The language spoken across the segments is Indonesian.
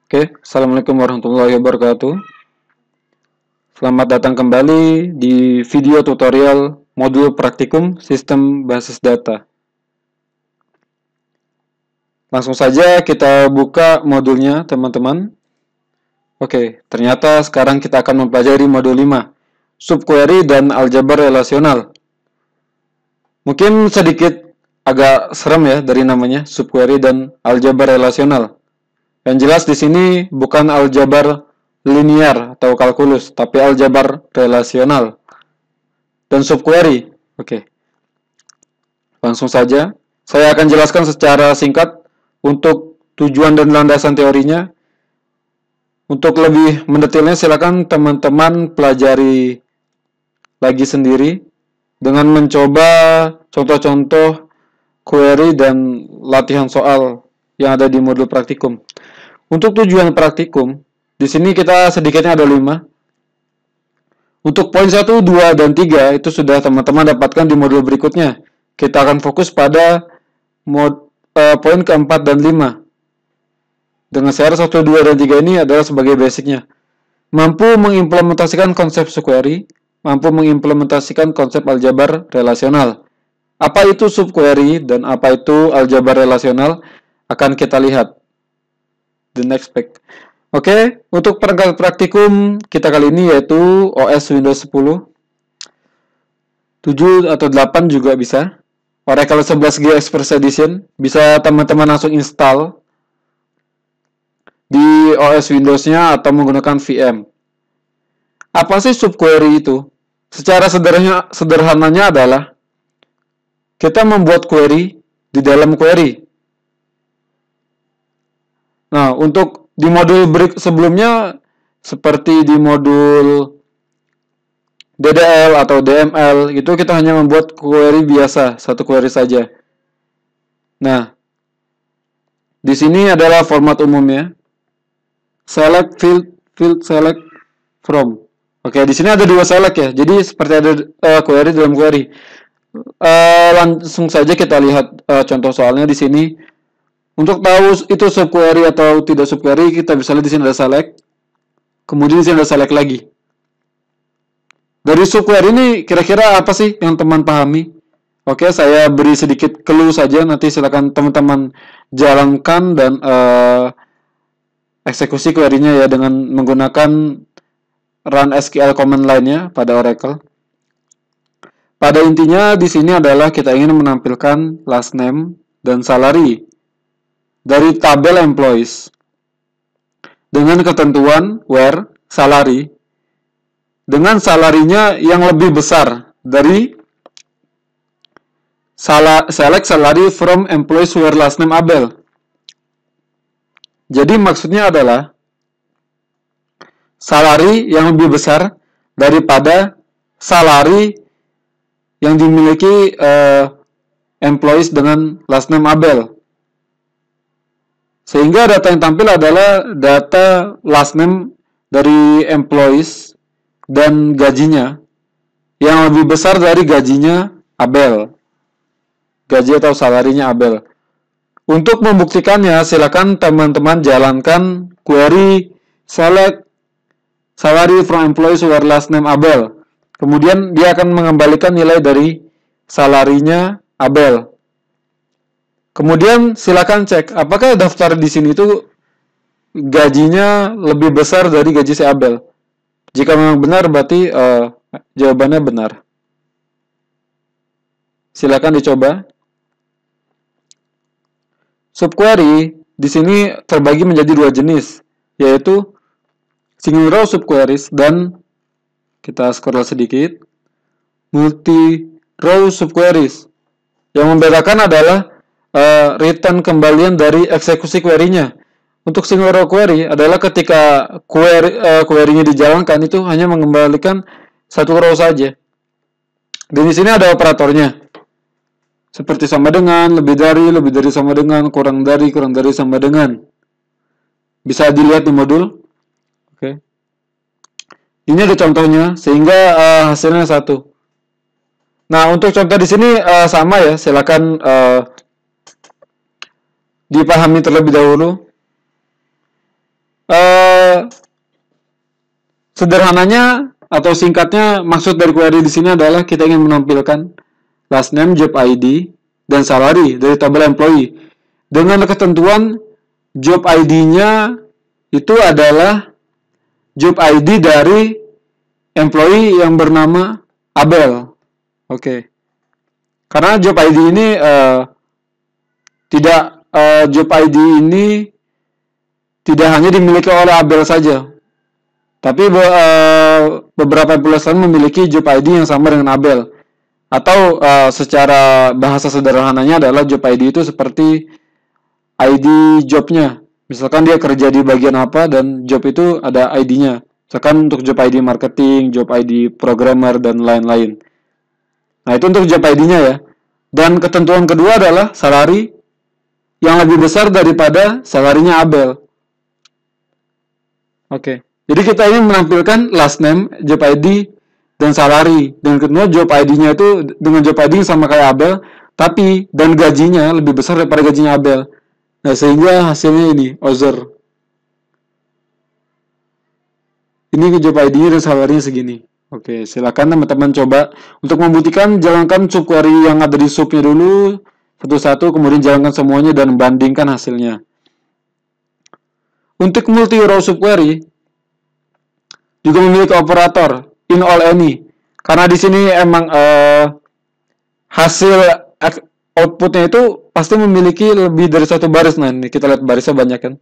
Oke, Assalamualaikum warahmatullahi wabarakatuh. Selamat datang kembali di video tutorial modul praktikum sistem basis data. Langsung saja kita buka modulnya, teman-teman. Oke, ternyata sekarang kita akan mempelajari modul 5, subquery dan aljabar relasional. Mungkin sedikit agak serem ya dari namanya, subquery dan aljabar relasional. Yang jelas di sini bukan aljabar linear atau kalkulus, tapi aljabar relasional dan subquery. Oke. Langsung saja, saya akan jelaskan secara singkat untuk tujuan dan landasan teorinya. Untuk lebih mendetailnya silakan teman-teman pelajari lagi sendiri dengan mencoba contoh-contoh query dan latihan soal yang ada di modul praktikum. Untuk tujuan praktikum, di sini kita sedikitnya ada 5. Untuk poin 1, 2, dan 3 itu sudah teman-teman dapatkan di modul berikutnya. Kita akan fokus pada poin keempat dan 5. Dengan syarat 1, 2, dan 3 ini adalah sebagai basicnya. Mampu mengimplementasikan konsep subquery, mampu mengimplementasikan konsep aljabar relasional. Apa itu subquery dan apa itu aljabar relasional akan kita lihat the next page. Oke, untuk perangkat praktikum kita kali ini yaitu OS Windows 10, 7 atau 8 juga bisa. Oracle 11G Express Edition bisa teman-teman langsung install di OS Windows-nya atau menggunakan VM. Apa sih subquery itu? Secara sederhananya adalah kita membuat query di dalam query. Nah, untuk di modul sebelumnya, seperti di modul DDL atau DML, itu kita hanya membuat query biasa, satu query saja. Nah, di sini adalah format umumnya. Select field select from. Oke, di sini ada 2 select ya. Jadi seperti ada query dalam query. Langsung saja kita lihat contoh soalnya di sini. Untuk tahu itu subquery atau tidak subquery, kita bisa lihat di sini ada select. Kemudian di sini ada select lagi. Dari subquery ini kira-kira apa sih yang teman pahami? Oke, saya beri sedikit clue saja. Nanti silakan teman-teman jalankan dan eksekusi query-nya ya dengan menggunakan run SQL command lainnya pada Oracle. Pada intinya di sini adalah kita ingin menampilkan last name dan salary dari tabel employees dengan ketentuan where salary dengan salarinya yang lebih besar dari select salary from employees where last name Abel. Jadi maksudnya adalah salary yang lebih besar daripada salary yang dimiliki employees dengan last name Abel. Sehingga data yang tampil adalah data last name dari employees dan gajinya yang lebih besar dari gajinya Abel. Gaji atau salarinya Abel. Untuk membuktikannya, silakan teman-teman jalankan query select salary from employees where last name Abel. Kemudian dia akan mengembalikan nilai dari salarinya Abel. Kemudian silakan cek apakah daftar di sini itu gajinya lebih besar dari gaji si Abel. Jika memang benar berarti jawabannya benar. Silakan dicoba. Subquery di sini terbagi menjadi 2 jenis, yaitu single row subqueries dan kita scroll sedikit, multi row subqueries. Yang membedakan adalah return kembalian dari eksekusi query-nya. Untuk single row query adalah ketika query-nya dijalankan itu hanya mengembalikan satu row saja. Dan di sini ada operatornya. Seperti sama dengan, lebih dari sama dengan, kurang dari sama dengan. Bisa dilihat di modul. Oke. Ini ada contohnya sehingga hasilnya 1. Nah, untuk contoh di sini sama ya, silakan dipahami terlebih dahulu. Sederhananya atau singkatnya, maksud dari query di sini adalah kita ingin menampilkan last name, job ID, dan salary dari tabel employee dengan ketentuan job ID-nya itu adalah job ID dari employee yang bernama Abel. Oke. Karena job ID ini job ID ini tidak hanya dimiliki oleh Abel saja, tapi beberapa perusahaan memiliki job ID yang sama dengan Abel. Atau secara bahasa sederhananya adalah job ID itu seperti ID jobnya. Misalkan dia kerja di bagian apa dan job itu ada ID-nya. Misalkan untuk job ID marketing, job ID programmer, dan lain-lain. Nah, itu untuk job ID-nya ya. Dan ketentuan kedua adalah salary yang lebih besar daripada salarinya Abel. Oke. Jadi kita ingin menampilkan last name, job ID, dan salary. Dan kedua job ID-nya itu dengan job ID yang sama kayak Abel, tapi dan gajinya lebih besar daripada gajinya Abel. Nah, sehingga hasilnya ini, Ozer. Ini job ID-nya dan salary-nya segini. Oke, silakan teman-teman coba. Untuk membuktikan, jalankan subquery yang ada di subnya dulu, satu-satu, kemudian jalankan semuanya dan bandingkan hasilnya. Untuk multi-row subquery, juga memiliki operator in all any. Karena di sini emang hasil outputnya itu pasti memiliki lebih dari satu baris. Nah, ini kita lihat barisnya banyak kan.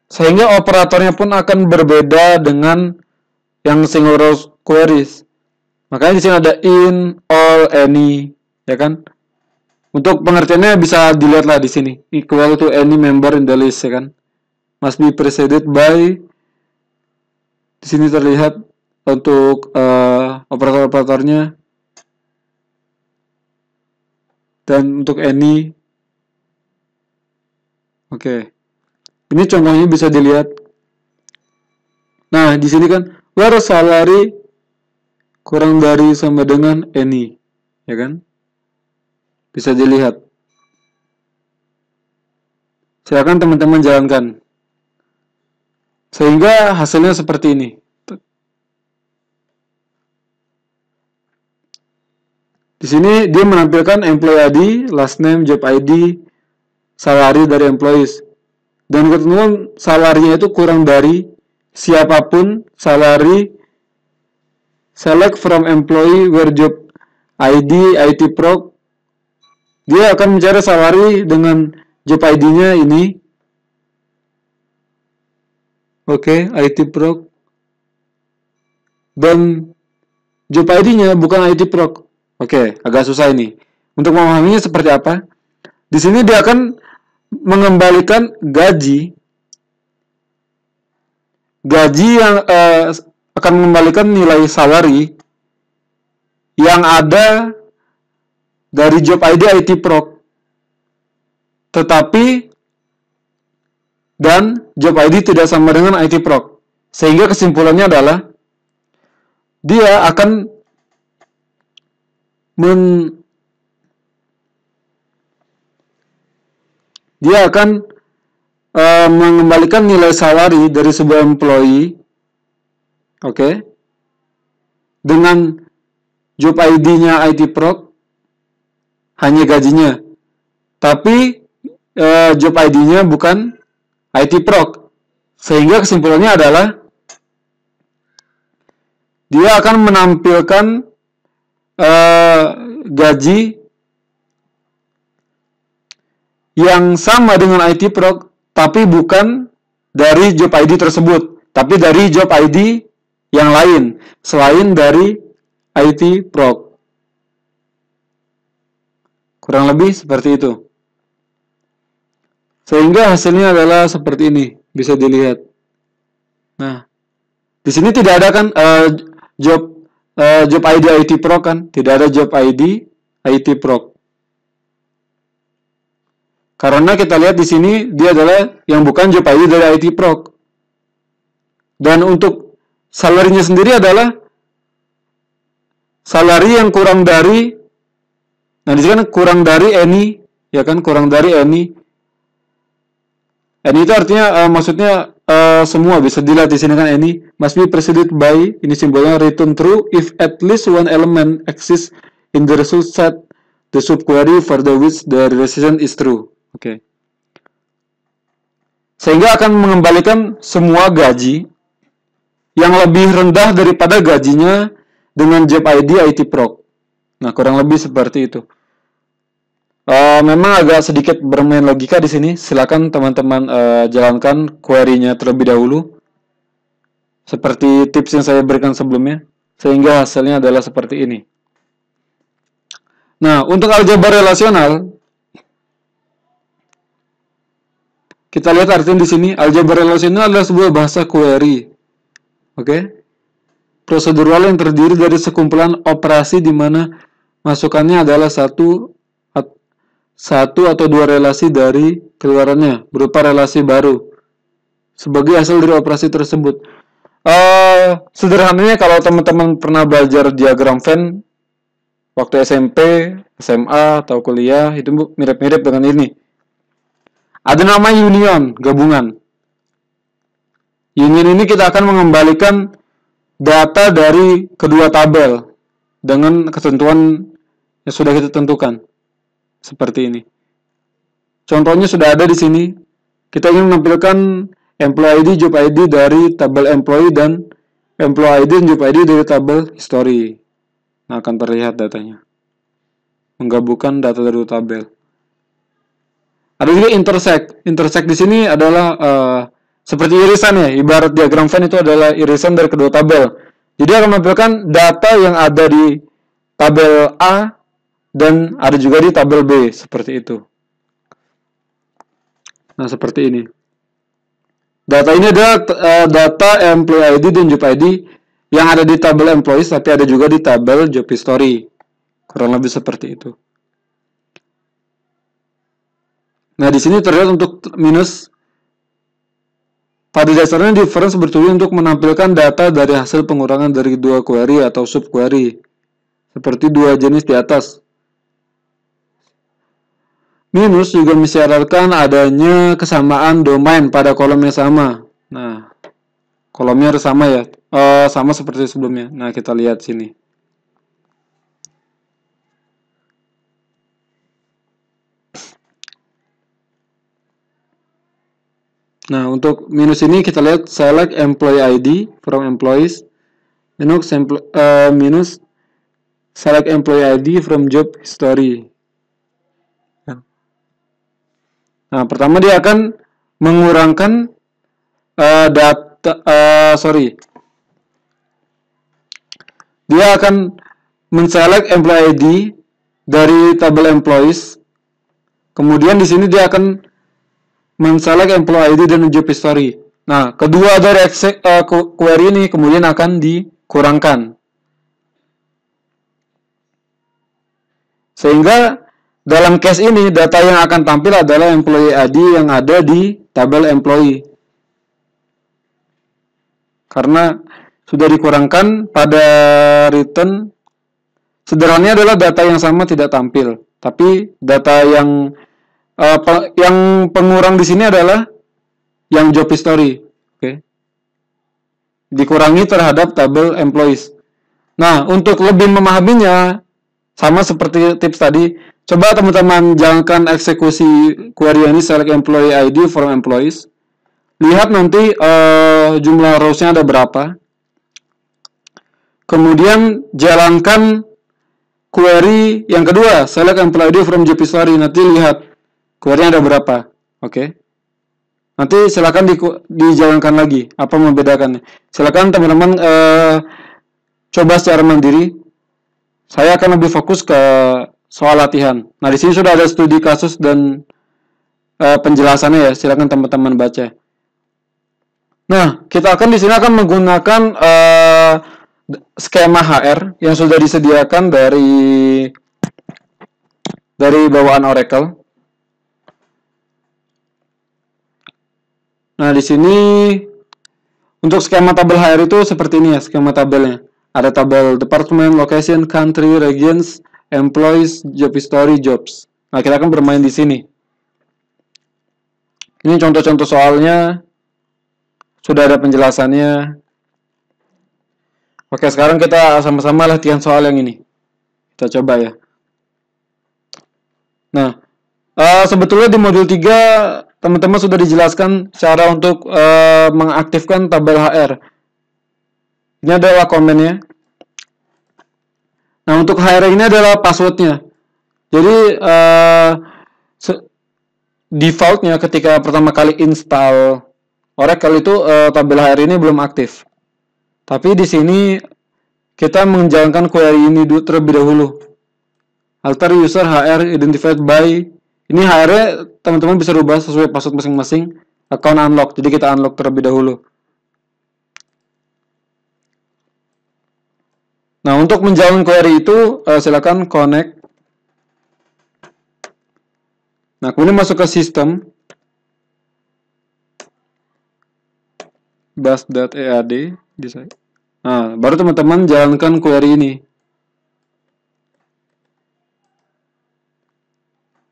Sehingga operatornya pun akan berbeda dengan yang single row queries. Makanya di sini ada in, all, any, ya kan? Untuk pengertiannya bisa dilihatlah di sini. Equal to any member in the list, ya kan? Must be preceded by. Di sini terlihat untuk operator-operatornya. Dan untuk any. Oke. Ini contohnya bisa dilihat. Nah, di sini kan where salary kurang dari sama dengan any, ya kan? Bisa dilihat. Silakan teman-teman jalankan. Sehingga hasilnya seperti ini. Di sini dia menampilkan employee ID, last name, job ID, salary dari employees. Dan ketentuan salarinya itu kurang dari siapapun salary select from employee where job ID, IT proc. Dia akan mencari salary dengan job ID-nya ini. Oke, IT proc. Dan job ID-nya bukan IT proc. Oke, agak susah ini. Untuk memahaminya seperti apa? Di sini dia akan mengembalikan gaji yang akan mengembalikan nilai salary yang ada dari job ID IT proc, tetapi dan job ID tidak sama dengan IT proc, sehingga kesimpulannya adalah dia akan mengembalikan nilai salary dari sebuah employee, oke, dengan job ID-nya IT proc, hanya gajinya, tapi job ID-nya bukan IT proc, sehingga kesimpulannya adalah dia akan menampilkan gaji yang sama dengan IT proc, tapi bukan dari job ID tersebut, tapi dari job ID yang lain, selain dari IT proc. Kurang lebih seperti itu. Sehingga hasilnya adalah seperti ini, bisa dilihat. Nah, di sini tidak ada kan job ID IT proc kan, tidak ada job ID IT proc. Karena kita lihat di sini dia adalah yang bukan job ID dari IT proc. Dan untuk salary-nya sendiri adalah salary yang kurang dari, nah di sini kan kurang dari any, ya kan, kurang dari any. Any itu artinya maksudnya semua bisa dilihat di sini kan, ini must be preceded by, ini simbolnya return true if at least one element exists in the result set the subquery for the which the relation is true. Oke. Sehingga akan mengembalikan semua gaji yang lebih rendah daripada gajinya dengan job ID IT proc. Nah, kurang lebih seperti itu. Memang agak sedikit bermain logika di sini. Silakan teman-teman jalankan query-nya terlebih dahulu. Seperti tips yang saya berikan sebelumnya, sehingga hasilnya adalah seperti ini. Nah, untuk aljabar relasional, kita lihat artinya di sini. Aljabar relasional adalah sebuah bahasa query. Oke? Prosedural yang terdiri dari sekumpulan operasi di mana masukannya adalah satu atau dua relasi dari keluarannya berupa relasi baru sebagai hasil dari operasi tersebut. Sederhananya kalau teman-teman pernah belajar diagram Venn waktu SMP, SMA atau kuliah, itu mirip-mirip dengan ini. Ada nama union, gabungan. Union ini kita akan mengembalikan data dari kedua tabel dengan ketentuan yang sudah kita tentukan. Seperti ini. Contohnya sudah ada di sini. Kita ingin menampilkan employee ID, job ID dari tabel employee dan employee ID dan job ID dari tabel history. Nah, akan terlihat datanya. Menggabungkan data dari tabel. Ada juga intersect. Intersect di sini adalah seperti irisan ya. Ibarat diagram Venn itu adalah irisan dari kedua tabel. Jadi akan menampilkan data yang ada di tabel A dan ada juga di tabel B, seperti itu. Nah, seperti ini. Data ini adalah data employee ID dan job ID yang ada di tabel employees, tapi ada juga di tabel job history. Kurang lebih seperti itu. Nah, di sini terlihat untuk minus. Pada dasarnya difference bertujuan untuk menampilkan data dari hasil pengurangan dari dua query atau subquery, seperti dua jenis di atas. Minus juga mensyaratkan adanya kesamaan domain pada kolom yang sama. Nah, kolomnya harus sama ya, sama seperti sebelumnya. Nah, kita lihat sini. Nah, untuk minus ini kita lihat select employee ID from employees. Minus select employee ID from job history. Nah, pertama dia akan mengurangkan dia akan men-select employee ID dari tabel employees. Kemudian di sini dia akan men-select employee ID dan job history. Nah, kedua dari query ini kemudian akan dikurangkan. Sehingga dalam case ini, data yang akan tampil adalah employee ID yang ada di tabel employee. Karena sudah dikurangkan pada return, sederhananya adalah data yang sama tidak tampil. Tapi data yang pengurang di sini adalah yang job history. Oke. Dikurangi terhadap tabel employees. Nah, untuk lebih memahaminya, sama seperti tips tadi, coba teman-teman jalankan eksekusi query ini select employee ID from employees. Lihat nanti jumlah rows-nya ada berapa. Kemudian jalankan query yang kedua, select employee ID from job history. Nanti lihat query-nya ada berapa. Oke. Nanti silakan dijalankan lagi apa membedakannya. Silakan teman-teman coba secara mandiri. Saya akan lebih fokus ke soal latihan. Nah, di sini sudah ada studi kasus dan penjelasannya ya. Silakan teman-teman baca. Nah, kita akan di sini akan menggunakan skema HR yang sudah disediakan dari bawaan Oracle. Nah, di sini untuk skema tabel HR itu seperti ini ya, skema tabelnya. Ada tabel department, location, country, regions, employees, job history, jobs. Nah, kita akan bermain di sini. Ini contoh-contoh soalnya. sudah ada penjelasannya. Oke, sekarang kita sama-sama latihan soal yang ini. Kita coba ya. Nah, sebetulnya di modul 3 teman-teman sudah dijelaskan cara untuk mengaktifkan tabel HR. Ini adalah komennya. Nah, untuk HR ini adalah passwordnya. Jadi defaultnya ketika pertama kali install Oracle itu tabel HR ini belum aktif. Tapi di sini kita menjalankan query ini terlebih dahulu. Alter user HR identified by, ini HR-nya teman-teman bisa rubah sesuai password masing-masing. Account unlock, jadi kita unlock terlebih dahulu. Nah, untuk menjalankan query itu silakan connect. Nah, kemudian masuk ke sistem bus.ead. Nah, baru teman-teman jalankan query ini.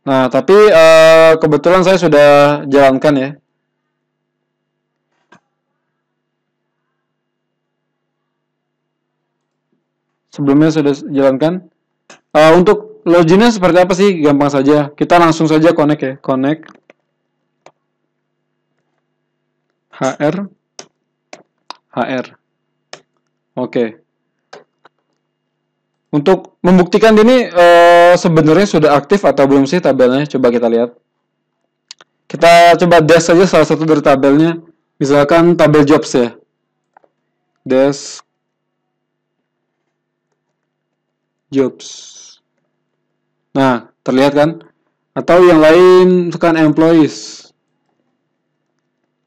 Nah, tapi kebetulan saya sudah jalankan ya. Sebelumnya sudah jalankan. Untuk loginnya seperti apa sih? Gampang saja. Kita langsung saja connect ya. Connect HR. Oke. Untuk membuktikan ini sebenarnya sudah aktif atau belum sih tabelnya? Coba kita lihat. Kita coba dash saja salah satu dari tabelnya. Misalkan tabel jobs ya. Dash jobs. Nah, terlihat kan? Atau yang lain tekan employees.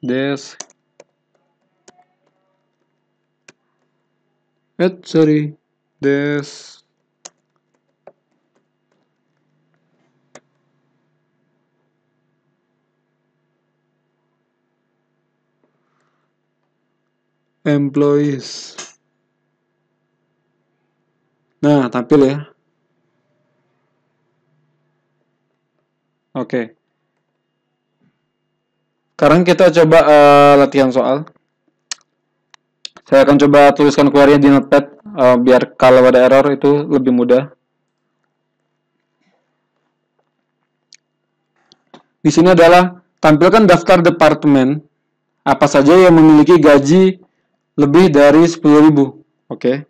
Dash. Dash. Employees. Nah, tampil ya. Oke. Sekarang kita coba latihan soal. Saya akan coba tuliskan query di notepad biar kalau ada error itu lebih mudah. Di sini adalah tampilkan daftar departemen apa saja yang memiliki gaji lebih dari 10.000. Oke.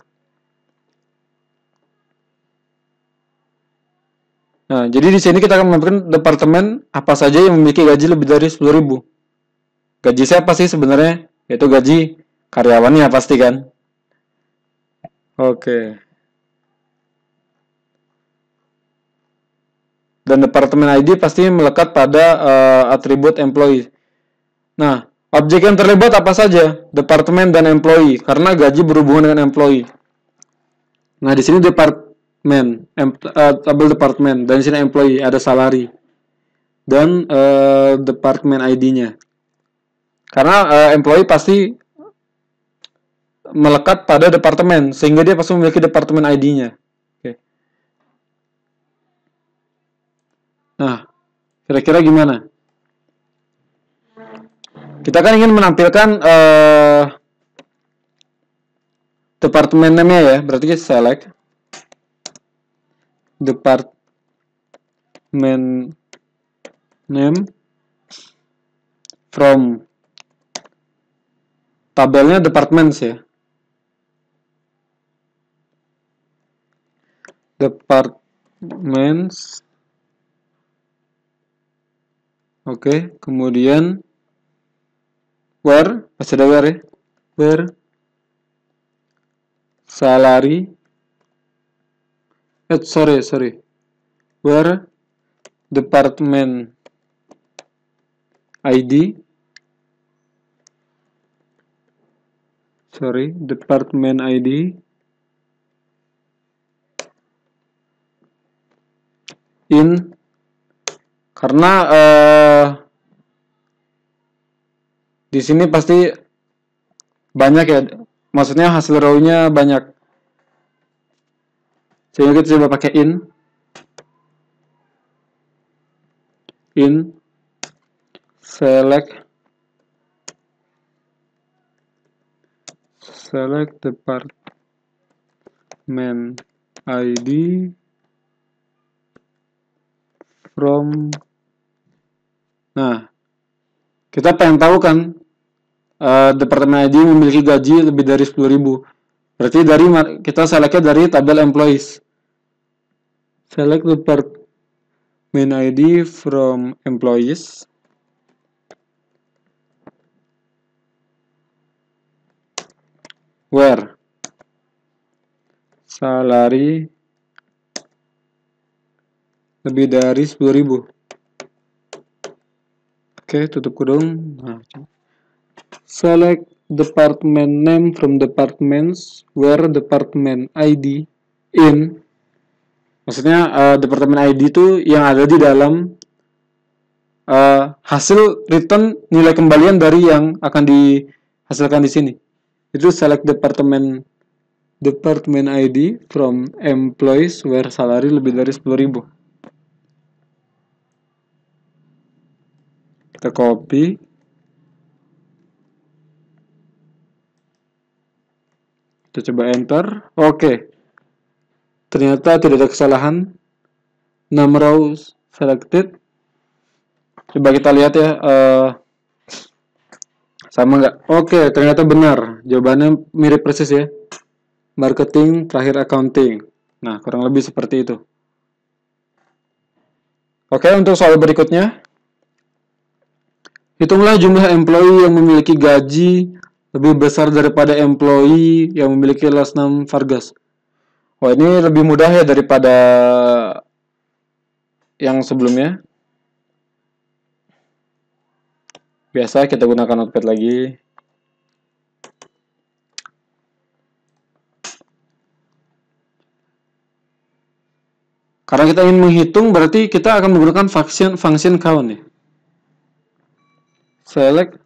Nah, jadi di sini kita akan menampilkan departemen apa saja yang memiliki gaji lebih dari 10.000. Gaji siapa sih sebenarnya? Yaitu gaji karyawannya pasti kan? Oke. Dan departemen ID pasti melekat pada atribut employee. Nah, objek yang terlibat apa saja? Departemen dan employee, karena gaji berhubungan dengan employee. Nah, di sini departemen, tabel departemen, dan di sini employee, ada salary. Dan departemen ID-nya. Karena employee pasti melekat pada departemen, sehingga dia pasti memiliki departemen ID-nya. Oke. Nah, kira-kira gimana? Kita kan ingin menampilkan departemen name-nya ya, berarti kita select department name from tabelnya departments ya. Departments. Oke, kemudian where, masih ada where ya. Where salary. Sorry. Where department ID. Department ID in, karena di sini pasti banyak ya, maksudnya hasil row-nya banyak, sehingga kita coba pakai in select select department ID from. Nah, kita pengen tahu kan departemen ID memiliki gaji lebih dari 10.000. Berarti kita selectnya dari tabel employees. Select department ID from employees. Where salary lebih dari 10.000. Oke, tutup kurung. Nah, select department name from departments where department ID in. Maksudnya departemen ID itu yang ada di dalam hasil return nilai kembalian dari yang akan dihasilkan di sini. Itu select department ID from employees where salary lebih dari 10.000. Kita copy. Kita coba enter. Oke. Ternyata tidak ada kesalahan. 6 rows selected. Coba kita lihat ya. Sama nggak? Oke, ternyata benar. Jawabannya mirip persis ya. Marketing, terakhir accounting. Nah, kurang lebih seperti itu. Oke, untuk soal berikutnya. Hitunglah jumlah employee yang memiliki gaji lebih besar daripada employee yang memiliki last name Vargas. Wah, ini lebih mudah ya daripada yang sebelumnya. Biasa kita gunakan notepad lagi. Karena kita ingin menghitung, berarti kita akan menggunakan function count ya. Select.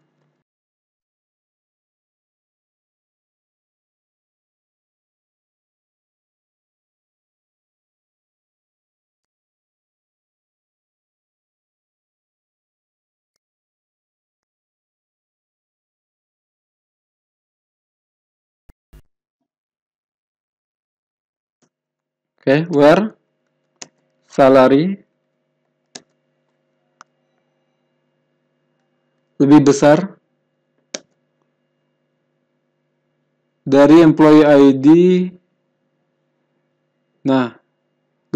Oke, where salary lebih besar dari employee ID. Nah,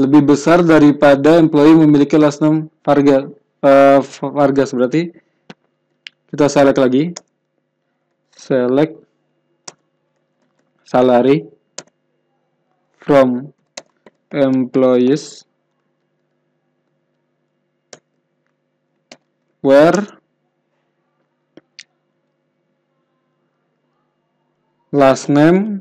lebih besar daripada employee memiliki last name Vargas. Berarti kita select lagi. Select salary from employees where last name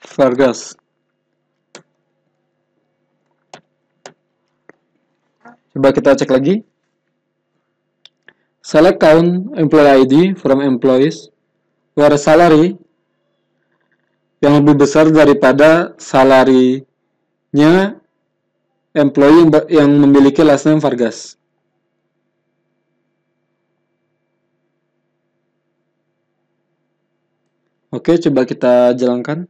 Vargas. Coba kita cek lagi. Select count employee ID from employees where salary yang lebih besar daripada salary-nya employee yang memiliki last name Vargas. Oke, coba kita jalankan.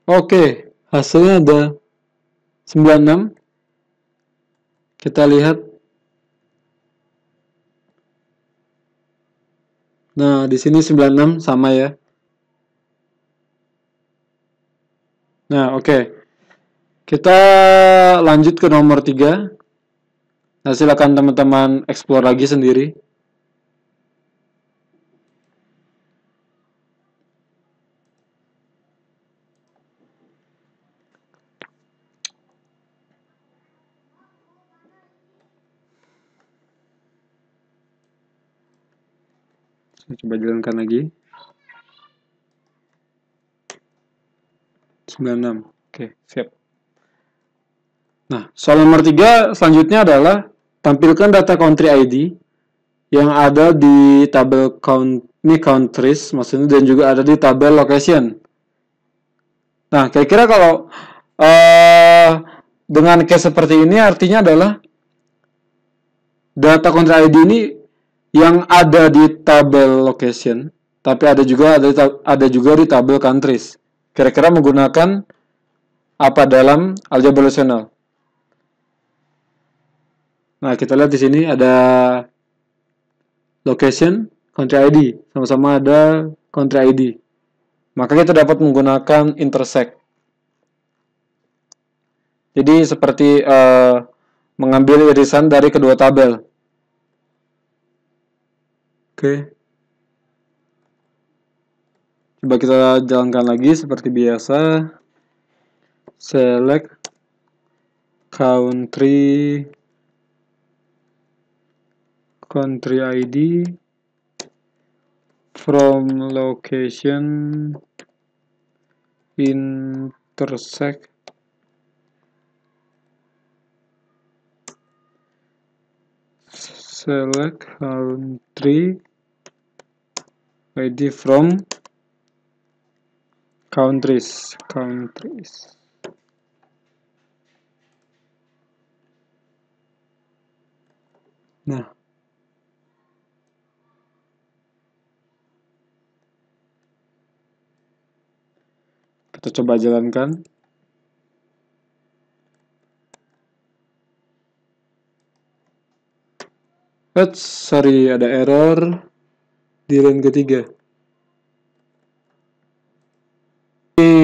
Oke, hasilnya ada 96. Kita lihat. Nah, di sini 96 sama ya. Nah, oke. Kita lanjut ke nomor 3. Nah, silakan teman-teman explore lagi sendiri. Saya coba jalankan lagi. 96. Oke, siap. Nah, soal nomor 3 selanjutnya adalah tampilkan data country ID yang ada di tabel countries maksudnya dan juga ada di tabel location. Nah, kira-kira kalau dengan case seperti ini artinya adalah data country ID ini yang ada di tabel location, tapi ada juga di tabel countries. Kira-kira menggunakan apa dalam aljabar relasional? Nah, kita lihat di sini ada location, country ID, sama-sama ada country ID. Maka kita dapat menggunakan intersect. Jadi seperti mengambil irisan dari kedua tabel. Oke. Coba kita jalankan lagi seperti biasa. Select country ID from location intersect select country ID from countries. Nah, kita coba jalankan. Sorry, ada error di line ketiga.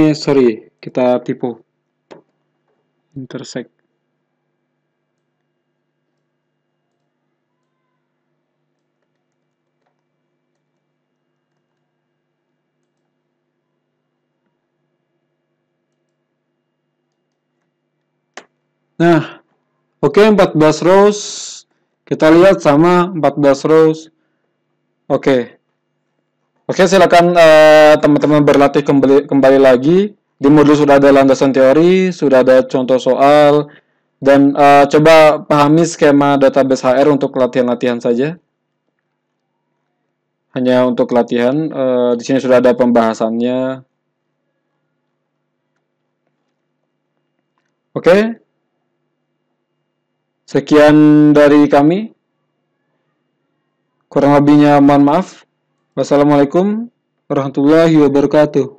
Sorry, kita tipu. Intersect. Nah, oke, 14 rows. Kita lihat sama 14 rows. Oke, silakan teman-teman berlatih kembali lagi. Di modul sudah ada landasan teori, sudah ada contoh soal, dan coba pahami skema database HR untuk latihan-latihan saja. Hanya untuk latihan. Di sini sudah ada pembahasannya. Oke. Sekian dari kami. Kurang lebihnya mohon maaf. Wassalamualaikum warahmatullahi wabarakatuh.